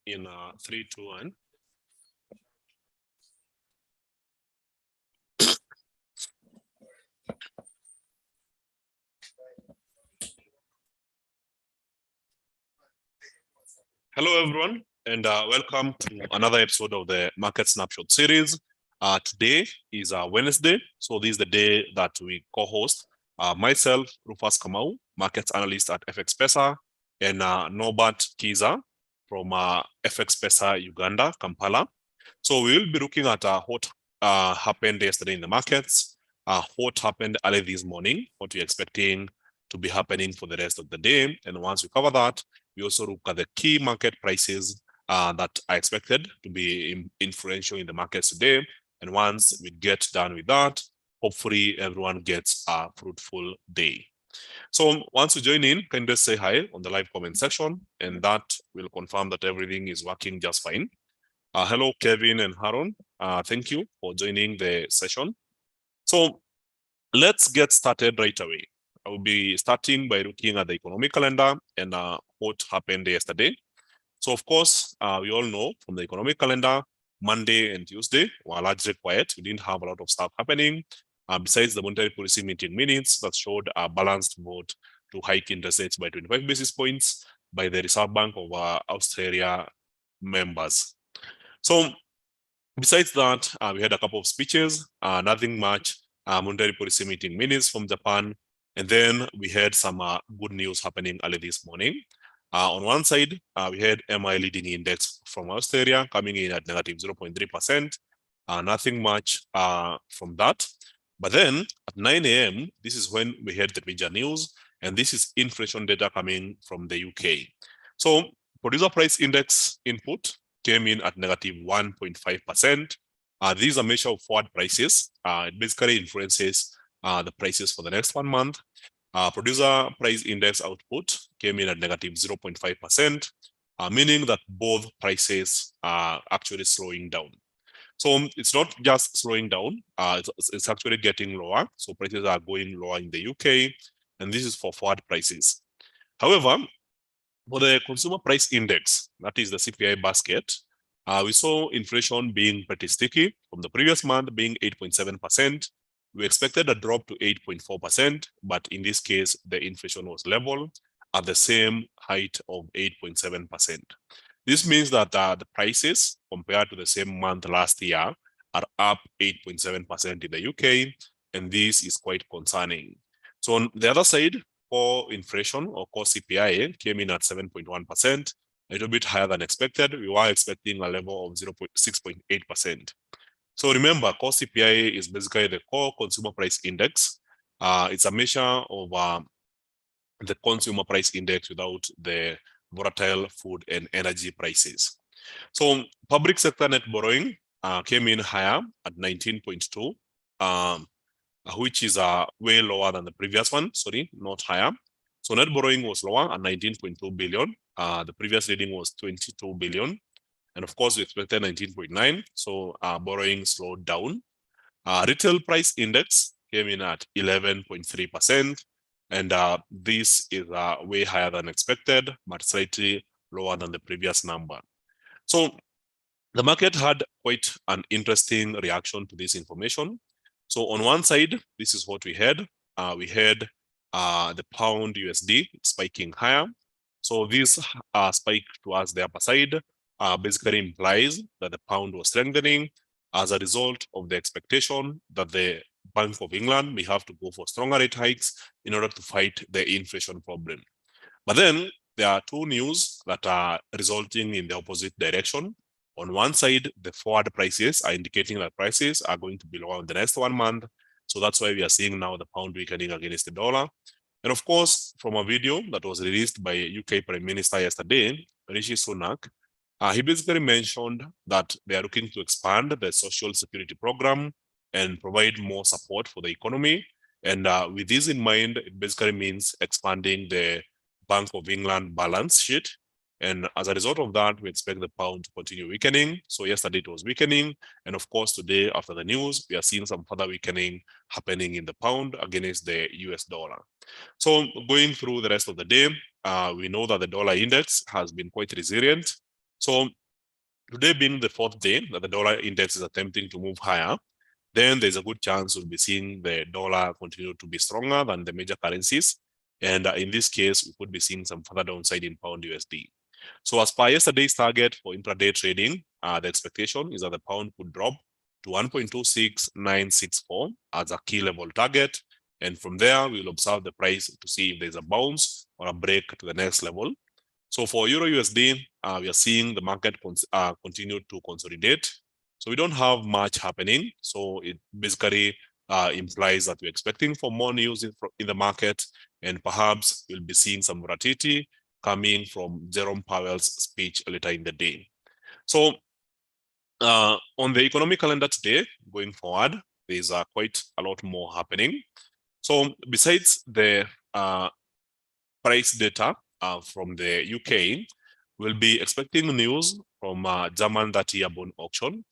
in 3, 2, 1. Hello, everyone, and welcome to another episode of the Market Snapshot series. Today is Wednesday, so this is the day that we co-host myself, Rufas Kamau, markets analyst at FX Pesa, and Nobert Kiiza from FX Pesa Uganda, Kampala. So we will be looking at what happened yesterday in the markets, what happened early this morning, what we're expecting to be happening for the rest of the day. And once we cover that, we also look at the key market prices that are expected to be influential in the markets today. And once we get done with that, hopefully everyone gets a fruitful day. So once you join in, can you just say hi on the live comment section, and that will confirm that everything is working just fine. Hello, Kevin and Haron. Thank you for joining the session. So let's get started right away. I will be starting by looking at the economic calendar and what happened yesterday. So of course, we all know from the economic calendar, Monday and Tuesday were largely quiet. We didn't have a lot of stuff happening. Besides the monetary policy meeting minutes that showed a balanced vote to hike interest rates by 25 basis points by the Reserve Bank of Australia members. So besides that, we had a couple of speeches, nothing much, monetary policy meeting minutes from Japan, and then we had some good news happening early this morning. On one side, we had MI leading index from Australia coming in at negative 0.3%, nothing much from that. But then at 9 a.m., this is when we had the major news, and this is inflation data coming from the UK. So producer price index input came in at negative 1.5%. This is a measure of forward prices. It basically influences the prices for the next 1 month. Producer price index output came in at negative 0.5%, meaning that both prices are actually slowing down. So it's not just slowing down, it's actually getting lower. So prices are going lower in the UK, and this is for forward prices. However, for the consumer price index, that is the CPI basket, we saw inflation being pretty sticky from the previous month being 8.7%. We expected a drop to 8.4%, but in this case, the inflation was level at the same height of 8.7%. This means that the prices compared to the same month last year are up 8.7% in the UK, and this is quite concerning. So on the other side, core inflation or core CPI came in at 7.1%, a little bit higher than expected. We were expecting a level of 6.8%. So remember, core CPI is basically the core consumer price index. It's a measure of the consumer price index without the volatile food and energy prices. So public sector net borrowing came in higher at 19.2, which is way lower than the previous one. Sorry, not higher. So net borrowing was lower at 19.2 billion. The previous reading was 22 billion. And of course, we expected 19.9. So borrowing slowed down. Retail price index came in at 11.3%. And this is way higher than expected, but slightly lower than the previous number. So the market had quite an interesting reaction to this information. So on one side, this is what we had. We had the pound USD spiking higher. So this spike towards the upper side basically implies that the pound was strengthening as a result of the expectation that the Bank of England may have to go for stronger rate hikes in order to fight the inflation problem. But then there are two news that are resulting in the opposite direction. On one side, the forward prices are indicating that prices are going to be lower in the next 1 month. So that's why we are seeing now the pound weakening against the dollar. And of course, from a video that was released by UK Prime Minister yesterday, Rishi Sunak, he basically mentioned that they are looking to expand the social security program and provide more support for the economy. And with this in mind, it basically means expanding the Bank of England balance sheet. And as a result of that, we expect the pound to continue weakening. So yesterday it was weakening. And of course, today after the news, we are seeing some further weakening happening in the pound against the US dollar. So going through the rest of the day, we know that the dollar index has been quite resilient. So today being the fourth day that the dollar index is attempting to move higher, then there's a good chance we'll be seeing the dollar continue to be stronger than the major currencies. And in this case, we could be seeing some further downside in pound USD. So as per yesterday's target for intraday trading, the expectation is that the pound could drop to 1.26964 as a key level target. And from there, we'll observe the price to see if there's a bounce or a break to the next level. So for Euro USD, we are seeing the market continue to consolidate. So we don't have much happening. So it basically implies that we're expecting for more news in the market, and perhaps we'll be seeing some volatility coming from Jerome Powell's speech later in the day. So on the economic calendar today, going forward, there's quite a lot more happening. So besides the price data from the UK, we'll be expecting news from German 30-year bond auction,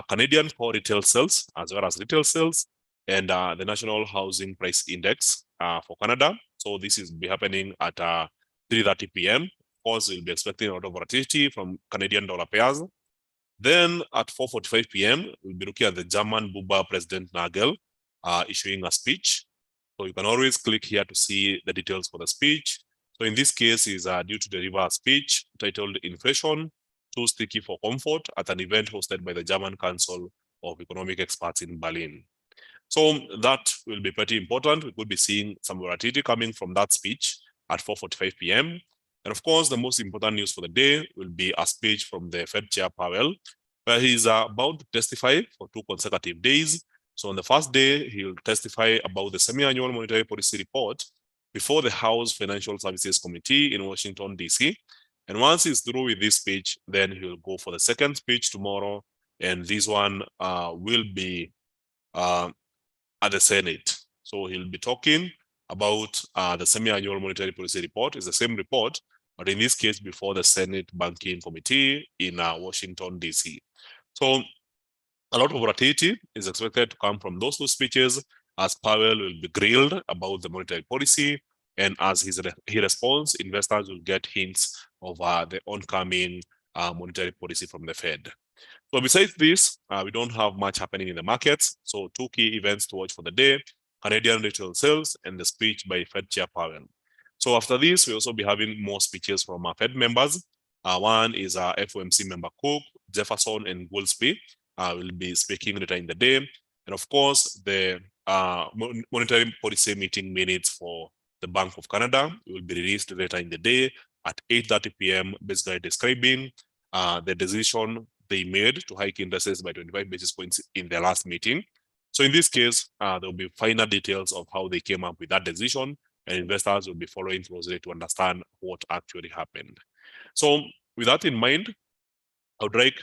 Canadian core retail sales, as well as retail sales, and the National Housing Price Index for Canada. So this is be happening at 3:30 p.m. Of course, we'll be expecting a lot of volatility from Canadian dollar pairs. Then at 4:45 p.m., we'll be looking at the German Buba President Nagel issuing a speech. So you can always click here to see the details for the speech. So in this case is due to deliver a speech titled Inflation, Too Sticky for Comfort at an event hosted by the German Council of Economic Experts in Berlin. So that will be pretty important. We could be seeing some volatility coming from that speech at 4:45 p.m. And of course, the most important news for the day will be a speech from the Fed Chair Powell, where he's about to testify for 2 consecutive days. So on the first day, he'll testify about the semi-annual monetary policy report before the House Financial Services Committee in Washington, D.C. And once he's through with this speech, then he'll go for the second speech tomorrow. And this one will be at the Senate. So he'll be talking about the semi-annual monetary policy report. It's the same report, but in this case, before the Senate Banking Committee in Washington, D.C. So a lot of volatility is expected to come from those 2 speeches, as Powell will be grilled about the monetary policy, and as he responds, investors will get hints of the oncoming monetary policy from the Fed. So besides this, we don't have much happening in the markets. So 2 key events to watch for the day: Canadian retail sales and the speech by Fed Chair Powell. So after this, we'll also be having more speeches from our Fed members. One is FOMC member Cook, Jefferson, and Goolsbee will be speaking later in the day. And of course, the monetary policy meeting minutes for the Bank of Canada will be released later in the day at 8:30 p.m., basically describing the decision they made to hike interest rates by 25 basis points in their last meeting. So in this case, there will be final details of how they came up with that decision, and investors will be following closely to understand what actually happened. So with that in mind, I would like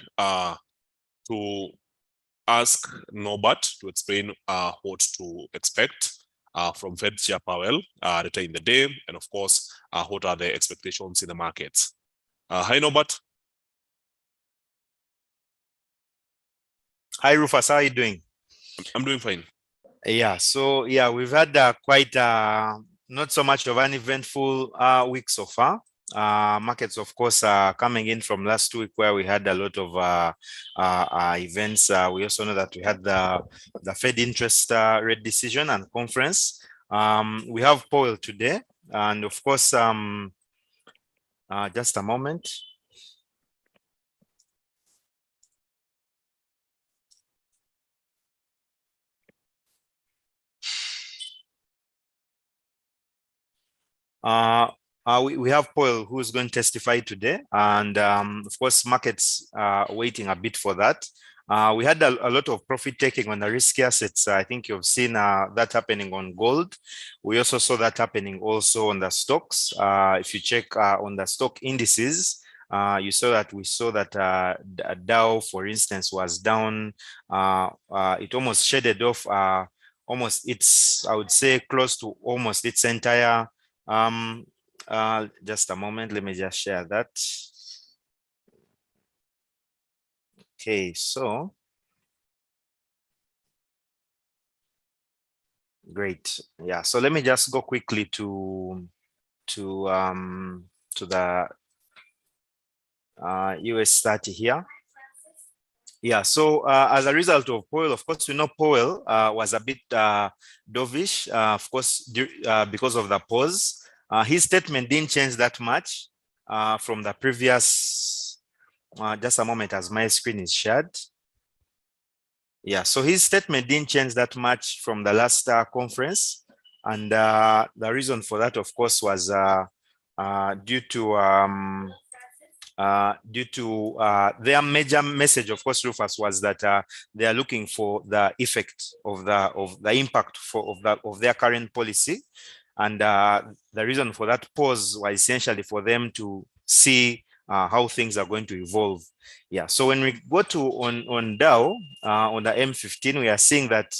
to ask Nobert to explain what to expect from Fed Chair Powell later in the day, and of course, what are the expectations in the markets. Hi, Nobert. Hi, Rufas. How are you doing? I'm doing fine. Yeah, so we've had quite not so much of an eventful week so far. Markets, of course, coming in from last week where we had a lot of events. We also know that we had the Fed interest rate decision and conference. We have Powell today, and of course, just a moment. We have Powell who's going to testify today, and of course, markets are waiting a bit for that. We had a lot of profit taking on the risky assets. I think you've seen that happening on gold. We also saw that happening also on the stocks. If you check on the stock indices, you saw that Dow, for instance, was down. It almost shaded off I would say close to almost its entire. Just a moment, let me just share that. Okay, so great. Yeah, so let me just go quickly to the US 30 here. Yeah, so as a result of Powell, of course, we know Powell was a bit dovish, of course, because of the pause. His statement didn't change that much from the previous, just a moment as my screen is shared. Yeah, so his statement didn't change that much from the last conference. And the reason for that, of course, was due to their major message, of course, Rufas, was that they are looking for the effect of the impact of their current policy, and the reason for that pause was essentially for them to see how things are going to evolve. Yeah. So when we go to on Dow on the M15, we are seeing that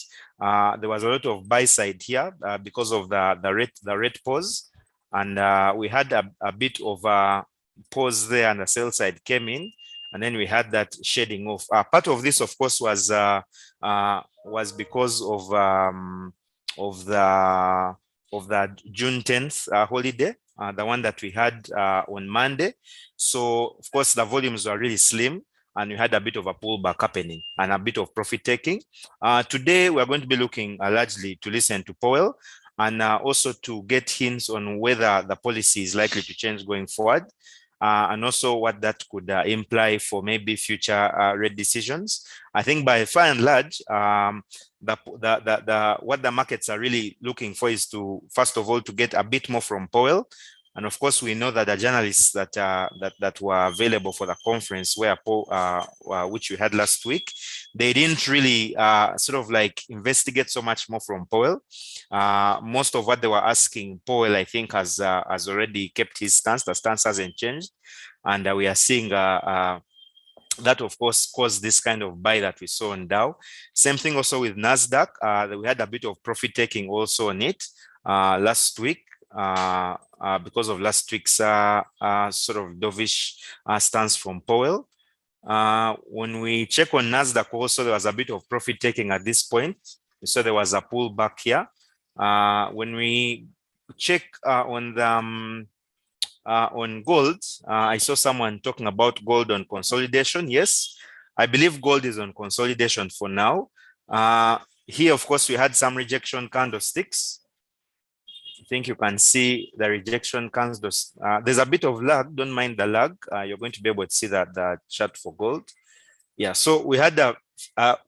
there was a lot of buy side here because of the rate pause, and we had a bit of pause there, and the sell side came in, and then we had that shading off. Part of this, of course, was because of the June 10th holiday, the one that we had on Monday. So, of course, the volumes were really slim, and we had a bit of a pullback happening and a bit of profit taking. Today, we're going to be looking largely to listen to Powell, and also to get hints on whether the policy is likely to change going forward, and also what that could imply for maybe future rate decisions. I think by far and large, what the markets are really looking for is to, first of all, to get a bit more from Powell. And of course, we know that the journalists that were available for the conference, which we had last week, they didn't really sort of like investigate so much more from Powell. Most of what they were asking Powell, I think, has already kept his stance. The stance hasn't changed, and we are seeing that, of course, caused this kind of buy that we saw on Dow. Same thing also with Nasdaq. We had a bit of profit taking also on it last week. Because of last week's sort of dovish stance from Powell. When we check on Nasdaq also, there was a bit of profit taking at this point. So there was a pullback here. When we check on gold, I saw someone talking about gold on consolidation. Yes, I believe gold is on consolidation for now. Here, of course, we had some rejection candlesticks. I think you can see the rejection candles. There's a bit of lag. Don't mind the lag. You're going to be able to see that the chart for gold. Yeah, so we had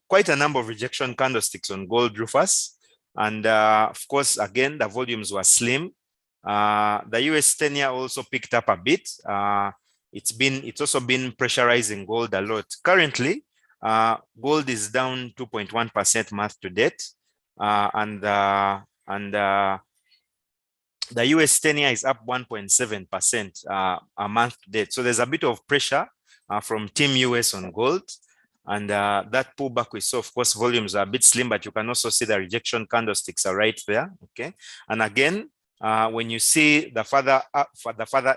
quite a number of rejection candlesticks on gold, Rufas. And of course, again, the volumes were slim. The US 10-year also picked up a bit. It's also been pressurizing gold a lot. Currently, gold is down 2.1% month to date. The US 10-year is up 1.7% a month to date. So there's a bit of pressure from Team US on gold. And that pullback we saw, of course, volumes are a bit slim, but you can also see the rejection candlesticks are right there. Okay. And again, when you see the further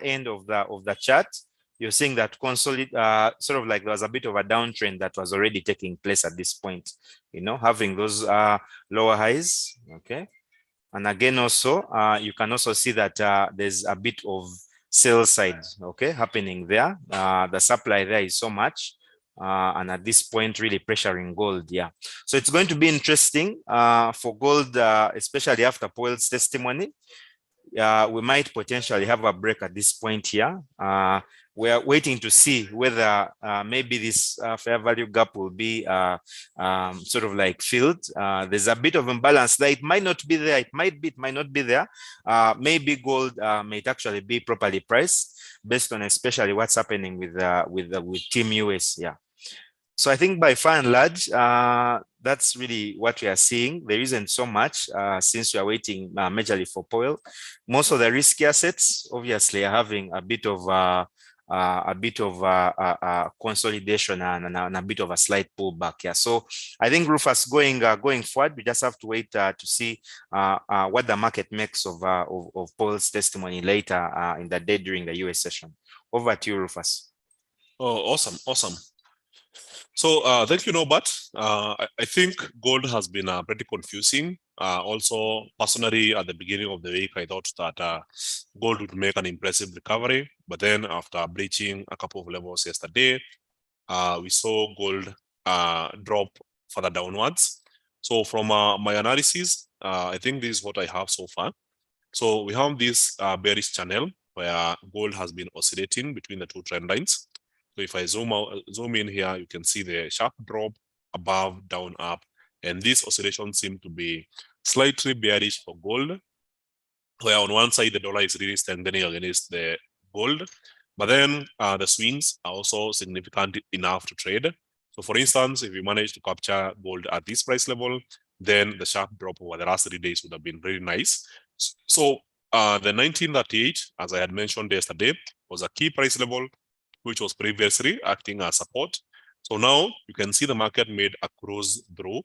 end of the chart, you're seeing that sort of like there was a bit of a downtrend that was already taking place at this point, having those lower highs. Okay. And again, also, you can also see that there's a bit of sell side, okay, happening there. The supply there is so much, and at this point, really pressuring gold. Yeah, so it's going to be interesting for gold, especially after Powell's testimony. We might potentially have a break at this point here. We are waiting to see whether maybe this fair value gap will be sort of like filled. There's a bit of imbalance there. It might not be there. It might not be there. Maybe gold might actually be properly priced based on especially what's happening with Team US. Yeah. So I think by far and large, that's really what we are seeing. There isn't so much since we are waiting majorly for Powell. Most of the risky assets obviously are having a bit of consolidation and a bit of a slight pullback. Yeah. So I think Rufas going forward, we just have to wait to see what the market makes of Powell's testimony later in the day during the US session. Over to you, Rufas. Oh, awesome. So thank you, Nobert. I think gold has been pretty confusing. Also, personally, at the beginning of the week, I thought that gold would make an impressive recovery, but then after breaching a couple of levels yesterday, we saw gold drop further downwards. So from my analysis, I think this is what I have so far. So we have this bearish channel where gold has been oscillating between the two trend lines. So if I zoom in here, you can see the sharp drop above, down, up, and this oscillation seems to be slightly bearish for gold, where on one side the dollar is really strengthening against the gold, but then the swings are also significant enough to trade. So for instance, if you manage to capture gold at this price level, then the sharp drop over the last 3 days would have been really nice. So the 1938, as I had mentioned yesterday, was a key price level, which was previously acting as support. So now you can see the market made a cruise through.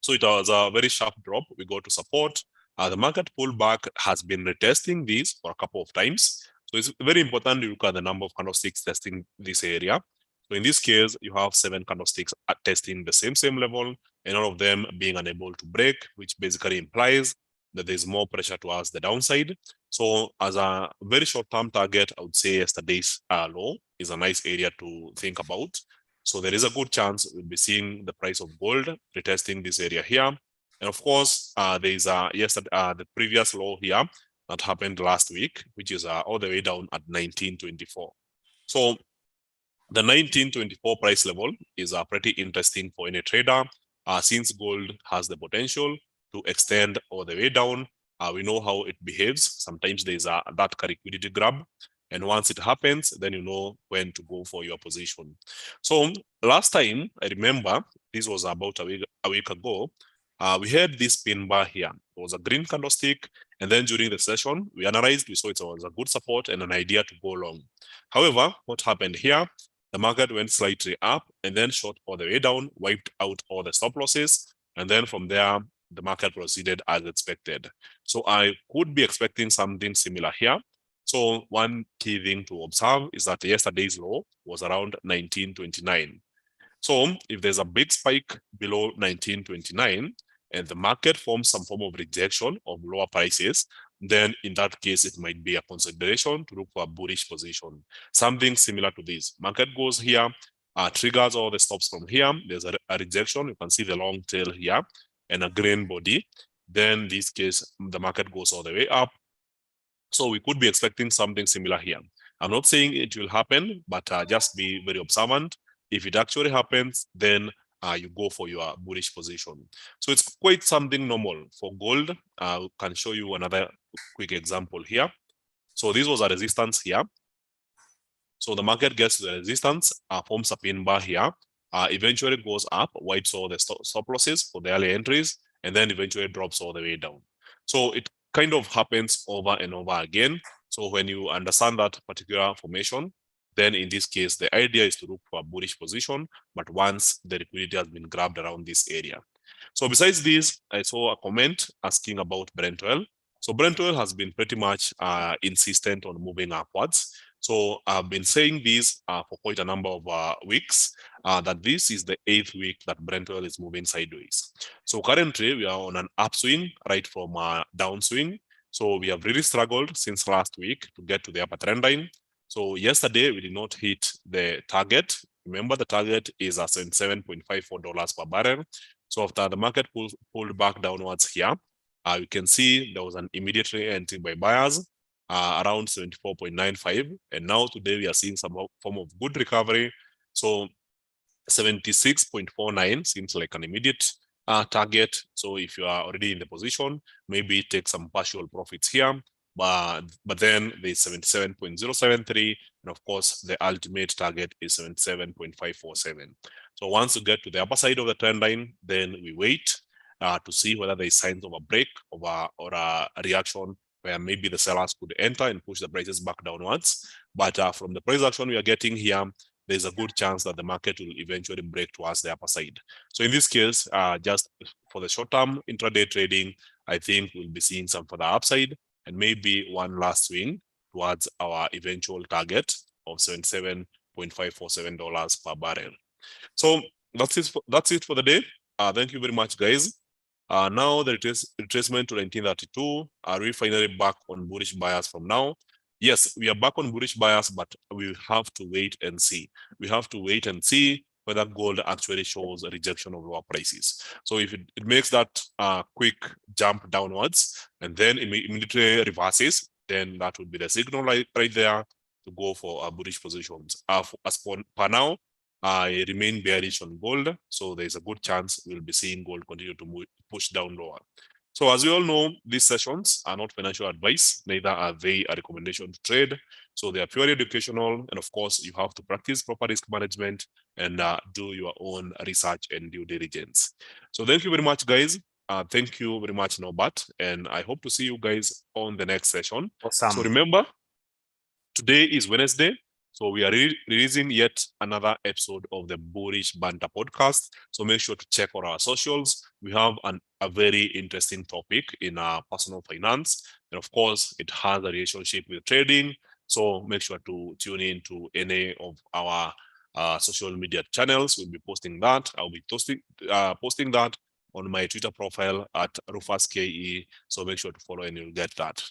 So it was a very sharp drop. We go to support. The market pullback has been retesting this for a couple of times. So it's very important to look at the number of candlesticks testing this area. So in this case, you have 7 candlesticks testing the same level, and all of them being unable to break, which basically implies that there's more pressure towards the downside. So as a very short-term target, I would say yesterday's low is a nice area to think about. So there is a good chance we'll be seeing the price of gold retesting this area here. And of course, there is the previous low here that happened last week, which is all the way down at 1924. So the 1924 price level is pretty interesting for any trader, since gold has the potential to extend all the way down. We know how it behaves. Sometimes there's that liquidity grab. And once it happens, then you know when to go for your position. So last time, I remember, this was about a week ago, we had this pin bar here. It was a green candlestick. And then during the session, we analyzed, we saw it was a good support and an idea to go long. However, what happened here? The market went slightly up and then shot all the way down, wiped out all the stop losses. And then from there, the market proceeded as expected. So I could be expecting something similar here. So one key thing to observe is that yesterday's low was around 1929. So if there's a big spike below 1929 and the market forms some form of rejection of lower prices, then in that case, it might be a consideration to look for a bullish position. Something similar to this. Market goes here, triggers all the stops from here. There's a rejection. You can see the long tail here and a green body. Then in this case, the market goes all the way up. So we could be expecting something similar here. I'm not saying it will happen, but just be very observant. If it actually happens, then you go for your bullish position. So it's quite something normal for gold. I can show you another quick example here. So this was a resistance here. So the market gets to the resistance, forms a pin bar here, eventually goes up, wipes all the stop losses for the early entries, and then eventually drops all the way down. So it kind of happens over and over again. So when you understand that particular formation, then in this case, the idea is to look for a bullish position, but once the liquidity has been grabbed around this area. So besides this, I saw a comment asking about Brent oil. So Brent oil has been pretty much insistent on moving upwards. So I've been saying this for quite a number of weeks, that this is the 8th week that Brent oil is moving sideways. So currently we are on an upswing right from a downswing. So we have really struggled since last week to get to the upper trend line. So yesterday we did not hit the target. Remember, the target is at $77.54 per barrel. So after the market pulled back downwards here, you can see there was an immediate entry by buyers around 74.95. And now today we are seeing some form of good recovery. So 76.49 seems like an immediate target. So if you are already in the position, maybe take some partial profits here. But then there's 77.073. And of course, the ultimate target is 77.547. So once you get to the upper side of the trend line, then we wait to see whether there is signs of a break or a reaction where maybe the sellers could enter and push the prices back downwards. But from the price action we are getting here, there's a good chance that the market will eventually break towards the upper side. So in this case, just for the short-term intraday trading, I think we'll be seeing some further upside and maybe one last swing towards our eventual target of $77.547 per barrel. So that's it for the day. Thank you very much, guys. Now the retracement to 1932. Are we finally back on bullish bias from now? Yes, we are back on bullish bias, but we have to wait and see. We have to wait and see whether gold actually shows a rejection of lower prices. So if it makes that quick jump downwards and then immediately reverses, then that would be the signal right there to go for bullish positions. As per now, I remain bearish on gold, so there's a good chance we'll be seeing gold continue to push down lower. So as we all know, these sessions are not financial advice, neither are they a recommendation to trade. So they are purely educational, and of course, you have to practice proper risk management and do your own research and due diligence. So thank you very much, guys. Thank you very much, Nobert, and I hope to see you guys on the next session. Awesome. So remember, today is Wednesday, so we are releasing yet another episode of the Bullish Banter podcast. So make sure to check on our socials. We have a very interesting topic in personal finance. And of course, it has a relationship with trading. So make sure to tune in to any of our social media channels. We'll be posting that. I'll be posting that on my Twitter profile at Rufas KE. So make sure to follow and you'll get that.